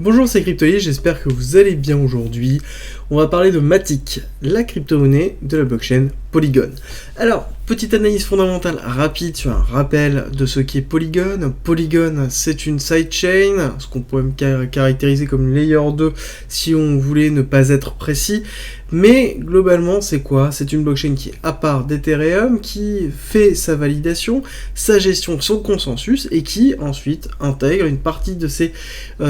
Bonjour, c'est Cryptoï, j'espère que vous allez bien aujourd'hui. On va parler de Matic, la crypto-monnaie de la blockchain Polygon. Alors, petite analyse fondamentale rapide sur un rappel de ce qu'est Polygon. Polygon, c'est une sidechain, ce qu'on pourrait caractériser comme une layer 2 si on voulait ne pas être précis. Mais globalement, c'est quoi? C'est une blockchain qui est à part d'Ethereum, qui fait sa validation, sa gestion, son consensus, et qui ensuite intègre une partie de ses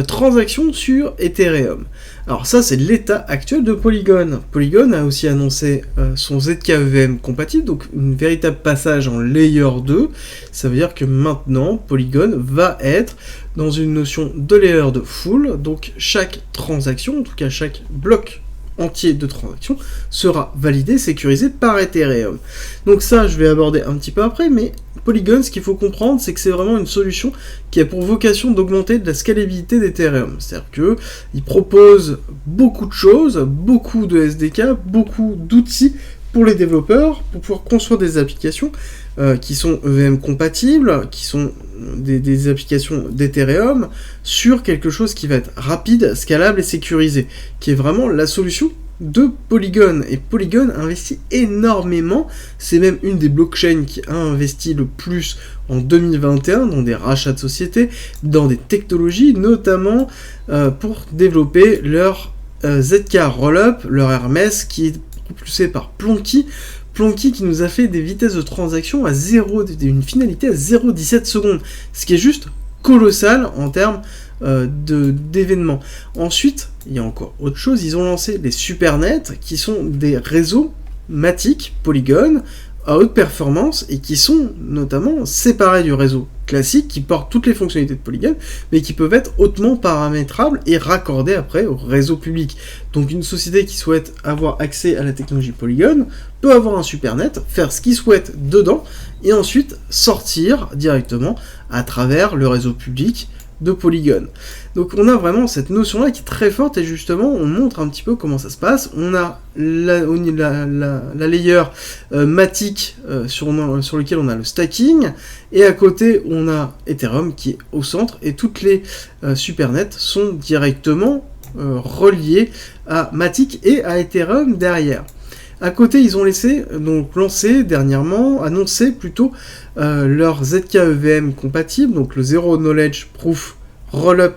transactions sur Ethereum. Alors ça, c'est l'état actuel de Polygon. Polygon a aussi annoncé son ZKEVM compatible, donc un véritable passage en Layer 2. Ça veut dire que maintenant, Polygon va être dans une notion de Layer 2 full, donc chaque transaction, en tout cas chaque bloc entier de transaction sera validé, sécurisé par Ethereum. Donc ça, je vais aborder un petit peu après, mais Polygon, ce qu'il faut comprendre, c'est que c'est vraiment une solution qui a pour vocation d'augmenter de la scalabilité d'Ethereum. C'est-à-dire qu'il propose beaucoup de choses, beaucoup de SDK, beaucoup d'outils pour les développeurs, pour pouvoir construire des applications qui sont EVM compatibles, qui sont des applications d'Ethereum, sur quelque chose qui va être rapide, scalable et sécurisé, qui est vraiment la solution de Polygon. Et Polygon investit énormément, c'est même une des blockchains qui a investi le plus en 2021 dans des rachats de sociétés, dans des technologies, notamment pour développer leur ZK Rollup, leur Hermès, qui est propulsé par Plonky qui nous a fait des vitesses de transaction à 0, une finalité à 0,17 secondes, ce qui est juste colossal en termes d'événements. Ensuite, il y a encore autre chose, ils ont lancé les Supernets, qui sont des réseaux Matic, Polygon, à haute performance, et qui sont notamment séparés du réseau classique, qui porte toutes les fonctionnalités de Polygon, mais qui peuvent être hautement paramétrables et raccordés après au réseau public. Donc une société qui souhaite avoir accès à la technologie Polygon peut avoir un Supernet, faire ce qu'il souhaite dedans, et ensuite sortir directement à travers le réseau public de Polygon. Donc on a vraiment cette notion-là qui est très forte, et justement on montre un petit peu comment ça se passe. On a la layer Matic sur lequel on a le stacking, et à côté on a Ethereum qui est au centre, et toutes les Supernets sont directement reliées à Matic et à Ethereum derrière. À côté, ils ont annoncé plutôt leur ZKEVM compatible, donc le Zero Knowledge Proof Rollup,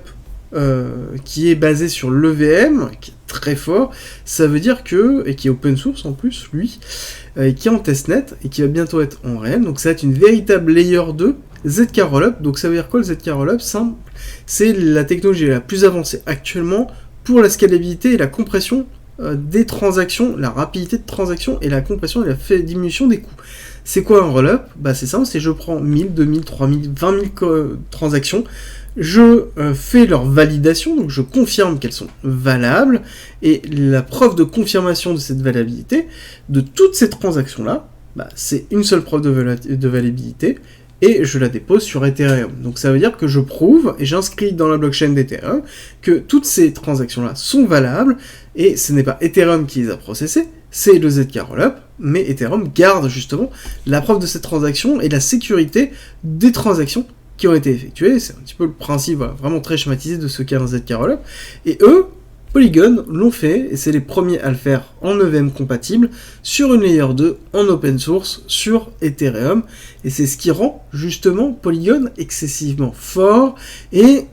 qui est basé sur l'EVM, qui est très fort. Ça veut dire et qui est open source en plus, lui, qui est en testnet et qui va bientôt être en réel. Donc ça va être une véritable layer 2 ZK Rollup. Donc ça veut dire quoi le ZK Rollup? Simple, c'est la technologie la plus avancée actuellement pour la scalabilité et la compression des transactions, la rapidité de transaction et la compression et la diminution des coûts. C'est quoi un rollup? C'est simple, c'est je prends 1000, 2000, 3000, 20 000 transactions, je fais leur validation, donc je confirme qu'elles sont valables, et la preuve de confirmation de cette valabilité, de toutes ces transactions-là, c'est une seule preuve de validité, et je la dépose sur Ethereum. Donc ça veut dire que je prouve, et j'inscris dans la blockchain d'Ethereum, que toutes ces transactions-là sont valables, et ce n'est pas Ethereum qui les a processées, c'est le ZK Rollup, mais Ethereum garde justement la preuve de cette transaction et la sécurité des transactions qui ont été effectuées. C'est un petit peu le principe vraiment très schématisé de ce qu'est un ZK Rollup, et eux, Polygon l'ont fait, et c'est les premiers à le faire en EVM compatible, sur une layer 2, en open source, sur Ethereum, et c'est ce qui rend justement Polygon excessivement fort, et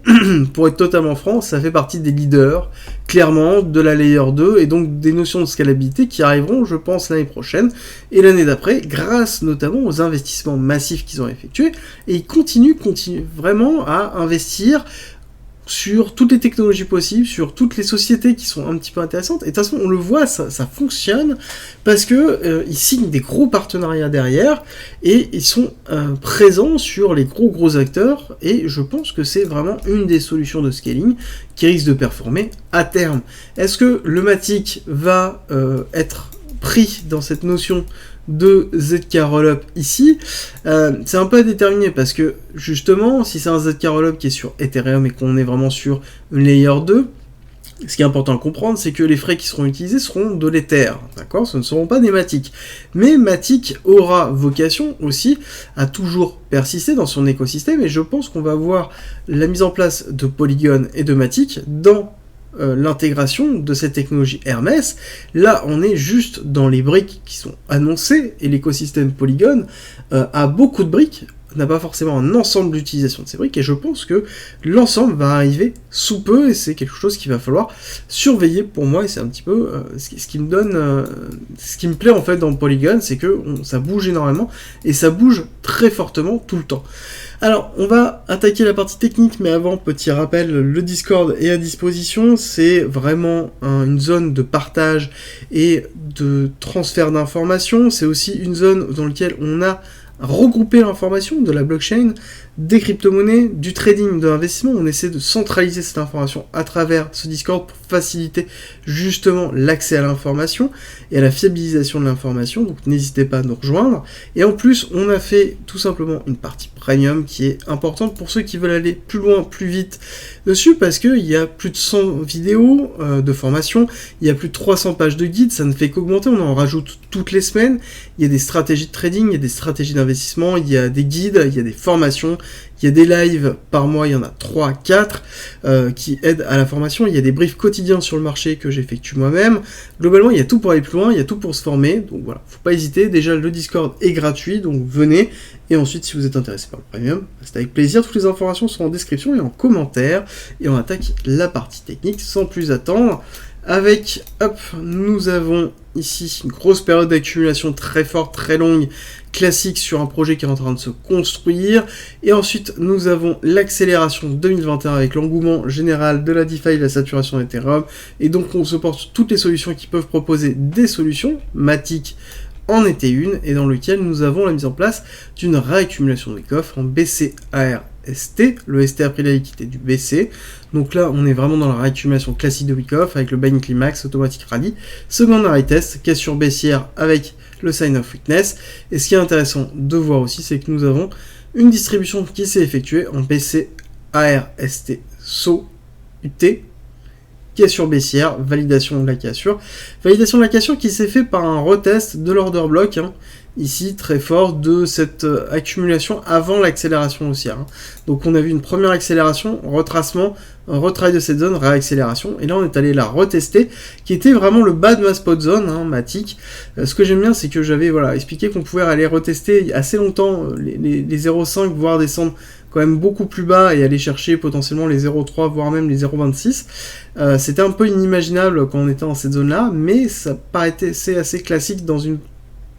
pour être totalement franc, ça fait partie des leaders, clairement, de la layer 2, et donc des notions de scalabilité qui arriveront, je pense, l'année prochaine, et l'année d'après, grâce notamment aux investissements massifs qu'ils ont effectués, et ils continuent vraiment à investir sur toutes les technologies possibles, sur toutes les sociétés qui sont un petit peu intéressantes. Et de toute façon, on le voit, ça fonctionne, parce que ils signent des gros partenariats derrière, et ils sont présents sur les gros acteurs, et je pense que c'est vraiment une des solutions de scaling qui risque de performer à terme. Est-ce que le Matic va être pris dans cette notion de ZK Rollup ici? C'est un peu à déterminer, parce que justement, si c'est un ZK Rollup qui est sur Ethereum et qu'on est vraiment sur une layer 2, Ce qui est important à comprendre, c'est que les frais qui seront utilisés seront de l'Ether, d'accord? Ce ne seront pas des Matic. Mais Matic aura vocation aussi à toujours persister dans son écosystème, et je pense qu'on va voir la mise en place de Polygon et de Matic dans l'intégration de cette technologie Hermès. Là, on est juste dans les briques qui sont annoncées, et l'écosystème Polygon a beaucoup de briques, n'a pas forcément un ensemble d'utilisation de ces briques, et je pense que l'ensemble va arriver sous peu, et c'est quelque chose qu'il va falloir surveiller pour moi, et c'est un petit peu ce qui me donne, ce qui me plaît en fait dans Polygon, c'est que ça bouge énormément, et ça bouge très fortement tout le temps. Alors, on va attaquer la partie technique, mais avant, petit rappel, le Discord est à disposition, c'est vraiment une zone de partage et de transfert d'informations, c'est aussi une zone dans laquelle on a regrouper l'information de la blockchain, des crypto-monnaies, du trading, de l'investissement. On essaie de centraliser cette information à travers ce Discord pour faciliter justement l'accès à l'information et à la fiabilisation de l'information, donc n'hésitez pas à nous rejoindre. Et en plus, on a fait tout simplement une partie premium qui est importante pour ceux qui veulent aller plus loin, plus vite dessus, parce qu'il y a plus de 100 vidéos de formation, il y a plus de 300 pages de guides, ça ne fait qu'augmenter, on en rajoute toutes les semaines, il y a des stratégies de trading, il y a des stratégies d'investissement, il y a des guides, il y a des formations, il y a des lives par mois, il y en a 3, 4 qui aident à la formation, il y a des briefs quotidiens sur le marché que j'effectue moi-même. Globalement, il y a tout pour aller plus loin, il y a tout pour se former, donc voilà, faut pas hésiter. Déjà, le Discord est gratuit, donc venez, et ensuite, si vous êtes intéressé par le premium, c'est avec plaisir, toutes les informations sont en description et en commentaire, et on attaque la partie technique sans plus attendre. Avec, hop, nous avons ici une grosse période d'accumulation très forte, très longue, classique sur un projet qui est en train de se construire. Et ensuite, nous avons l'accélération 2021 avec l'engouement général de la DeFi, la saturation d'Ethereum. Et donc, on se porte sur toutes les solutions qui peuvent proposer des solutions. Matic en était une, et dans lequel nous avons la mise en place d'une réaccumulation des coffres en BCARST. Le ST a pris la liquidité du BC. Donc là, on est vraiment dans la réaccumulation classique de Wyckoff avec le Buying Climax, Automatic Rally, Secondary Test, cassure baissière avec le Sign of Weakness. Et ce qui est intéressant de voir aussi, c'est que nous avons une distribution qui s'est effectuée en BCARST SO UT, cassure baissière, validation de la cassure. Validation de la cassure qui s'est fait par un retest de l'order block, ici très fort, de cette accumulation avant l'accélération haussière. Donc on a vu une première accélération, retracement, un retravail de cette zone, réaccélération, et là on est allé la retester, qui était vraiment le bas de ma spot zone, Matic. Ce que j'aime bien, c'est que j'avais expliqué qu'on pouvait aller retester assez longtemps les 0,5, voire descendre quand même beaucoup plus bas et aller chercher potentiellement les 0,3 voire même les 0,26. C'était un peu inimaginable quand on était dans cette zone-là, mais ça paraissait assez classique dans une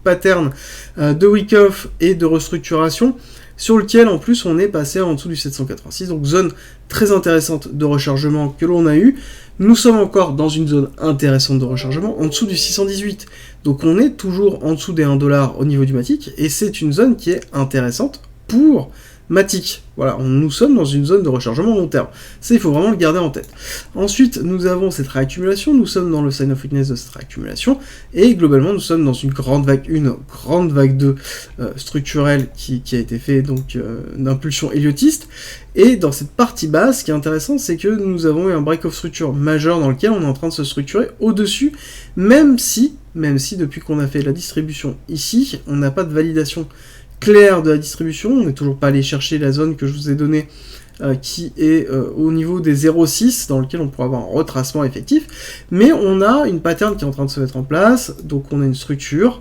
pattern de Wyckoff et de restructuration, sur lequel en plus on est passé en dessous du 786, donc zone très intéressante de rechargement que l'on a eu. Nous sommes encore dans une zone intéressante de rechargement en dessous du 618, donc on est toujours en dessous des 1$ au niveau du Matic, et c'est une zone qui est intéressante pour Matic. Voilà, nous sommes dans une zone de rechargement long terme. Ça, il faut vraiment le garder en tête. Ensuite, nous avons cette réaccumulation, nous sommes dans le sign of weakness de cette réaccumulation, et globalement, nous sommes dans une grande vague 2 structurelle qui a été fait donc d'impulsion héliotiste. Et dans cette partie basse, ce qui est intéressant, c'est que nous avons eu un break of structure majeur dans lequel on est en train de se structurer au-dessus, même si depuis qu'on a fait la distribution ici, on n'a pas de validation clair de la distribution, on n'est toujours pas allé chercher la zone que je vous ai donnée qui est au niveau des 0,6 dans lequel on pourra avoir un retracement effectif, mais on a une pattern qui est en train de se mettre en place, donc on a une structure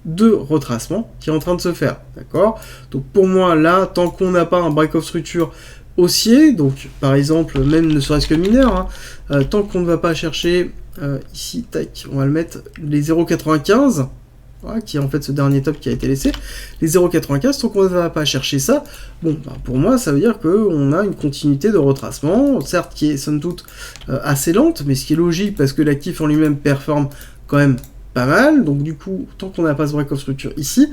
de retracement qui est en train de se faire, d'accord? Donc pour moi là, tant qu'on n'a pas un break of structure haussier, donc par exemple même ne serait-ce que mineur, tant qu'on ne va pas chercher ici, tac, on va le mettre les 0,95, voilà, qui est en fait ce dernier top qui a été laissé, les 0,95, tant qu'on ne va pas chercher ça, bon, pour moi, ça veut dire qu'on a une continuité de retracement, certes qui est somme toute assez lente, mais ce qui est logique, parce que l'actif en lui-même performe quand même pas mal, donc du coup, tant qu'on n'a pas ce break of structure ici,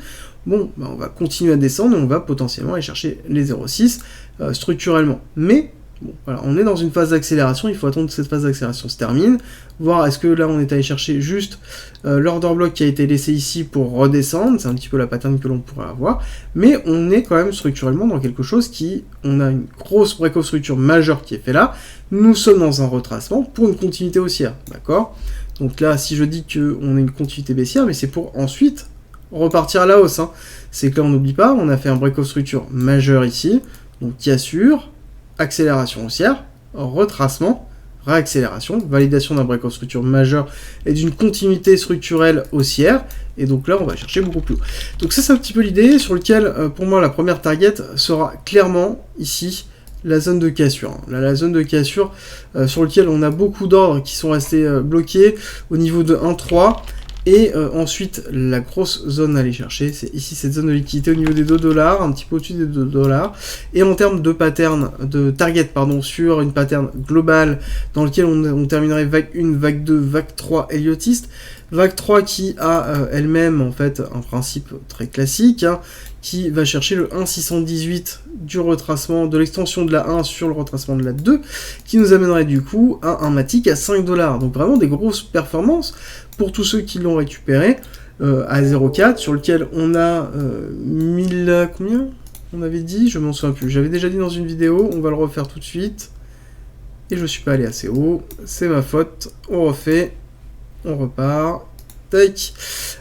bon, on va continuer à descendre, et on va potentiellement aller chercher les 0,6 structurellement. Mais Bon, voilà, on est dans une phase d'accélération, il faut attendre que cette phase d'accélération se termine, voir est-ce que là on est allé chercher juste l'order block qui a été laissé ici pour redescendre, c'est un petit peu la pattern que l'on pourrait avoir, mais on est quand même structurellement dans quelque chose on a une grosse break-off structure majeure qui est fait là, nous sommes dans un retracement pour une continuité haussière, d'accord? Donc là, si je dis qu'on a une continuité baissière, mais c'est pour ensuite repartir à la hausse, hein. C'est que là on n'oublie pas, on a fait un break-off structure majeur ici, donc qui assure accélération haussière, retracement, réaccélération, validation d'un break-off structure majeur et d'une continuité structurelle haussière, et donc là on va chercher beaucoup plus haut. Donc ça c'est un petit peu l'idée sur lequel pour moi la première target sera clairement ici la zone de cassure. Là, la zone de cassure sur lequel on a beaucoup d'ordres qui sont restés bloqués au niveau de 1,3. Et ensuite, la grosse zone à aller chercher, c'est ici cette zone de liquidité au niveau des $2, un petit peu au-dessus des $2. Et en termes de pattern, de target, sur une pattern globale dans lequel on terminerait vague 1, vague 2, vague 3 Elliotiste. Vague 3 qui a elle-même en fait un principe très classique, hein, qui va chercher le 1,618 du retracement, de l'extension de la 1 sur le retracement de la 2, qui nous amènerait du coup à un Matic à $5. Donc vraiment des grosses performances pour tous ceux qui l'ont récupéré à 0,4, sur lequel on a 1000... combien on avait dit? Je m'en souviens plus. J'avais déjà dit dans une vidéo, on va le refaire tout de suite. Et je suis pas allé assez haut, c'est ma faute. On refait, on repart. Tac.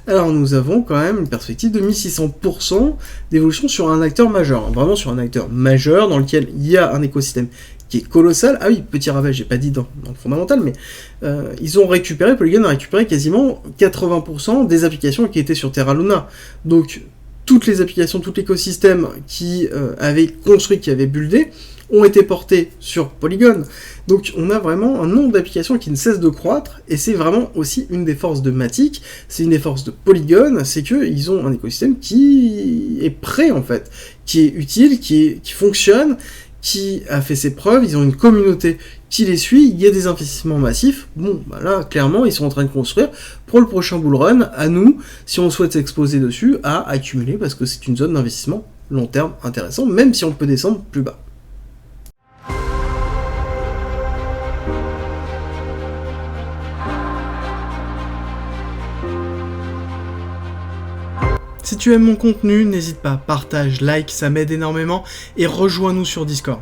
Alors nous avons quand même une perspective de 1600% d'évolution sur un acteur majeur. Vraiment sur un acteur majeur dans lequel il y a un écosystème qui est colossal. Ah oui, petit rappel, j'ai pas dit dans le fondamental, mais ils ont récupéré, Polygon a récupéré quasiment 80% des applications qui étaient sur Terra Luna. Donc toutes les applications, tout l'écosystème qui avait construit, qui avait buildé, ont été portés sur Polygon. Donc on a vraiment un nombre d'applications qui ne cesse de croître, et c'est vraiment aussi une des forces de Matic, c'est une des forces de Polygon, c'est qu'ils ont un écosystème qui est prêt en fait, qui est utile, qui fonctionne, qui a fait ses preuves, ils ont une communauté qui les suit, il y a des investissements massifs. Bon, bah là, clairement, ils sont en train de construire pour le prochain bull run, à nous, si on souhaite s'exposer dessus, à accumuler, parce que c'est une zone d'investissement long terme intéressant, même si on peut descendre plus bas. Si tu aimes mon contenu, n'hésite pas, partage, like, ça m'aide énormément, et rejoins-nous sur Discord.